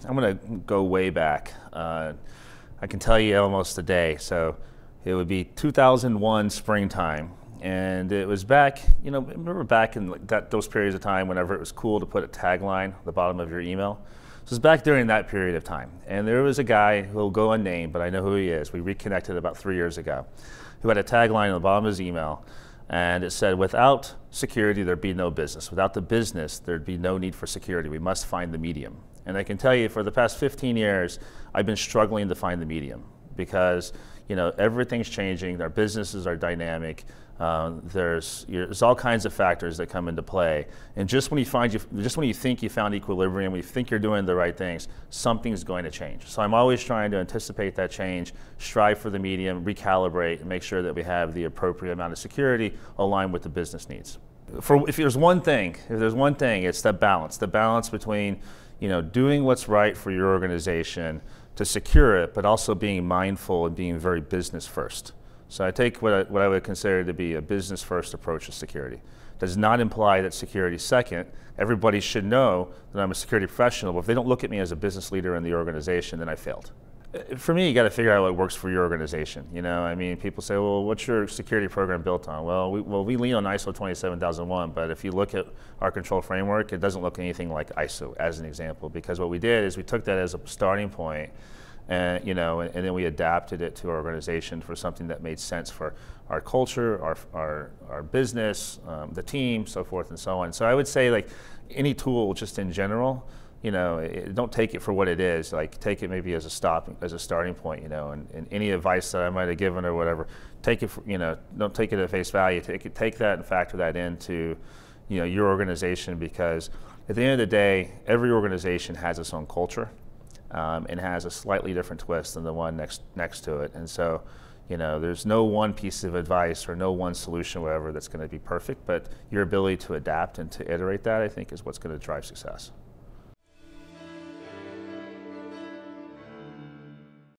I'm going to go way back. I can tell you almost a day. So it would be 2001 springtime. And it was back, remember back in those periods of time whenever it was cool to put a tagline at the bottom of your email? So it was back during that period of time. And there was a guy who will go unnamed, but I know who he is. We reconnected about 3 years ago, who had a tagline on the bottom of his email. And it said, without security, there'd be no business. Without the business, there'd be no need for security. We must find the medium. And I can tell you, for the past 15 years, I've been struggling to find the medium because everything's changing. Our businesses are dynamic. There's all kinds of factors that come into play. And just when you think you found equilibrium, when you think you're doing the right things, something's going to change. So I'm always trying to anticipate that change, strive for the medium, recalibrate, and make sure that we have the appropriate amount of security aligned with the business needs. If there's one thing, it's the balance between doing what's right for your organization to secure it, but also being mindful and being very business first. So I take what I would consider to be a business first approach to security. Does not imply that security is second. Everybody should know that I'm a security professional, but if they don't look at me as a business leader in the organization, then I failed. For me, you got to figure out what works for your organization. People say, well, what's your security program built on? Well, we lean on ISO 27001, but if you look at our control framework, it doesn't look anything like ISO, as an example, because what we did is we took that as a starting point, and then we adapted it to our organization for something that made sense for our culture, our business, the team, so forth and so on. So I would say, like any tool, just in general, don't take it for what it is. Like, take it maybe as a starting point, and any advice that I might have given or whatever, take it, don't take it at face value. Take that and factor that into, your organization, because at the end of the day, every organization has its own culture, and has a slightly different twist than the one next to it. And so, there's no one piece of advice or no one solution, whatever, that's going to be perfect. But your ability to adapt and to iterate that, I think, is what's going to drive success.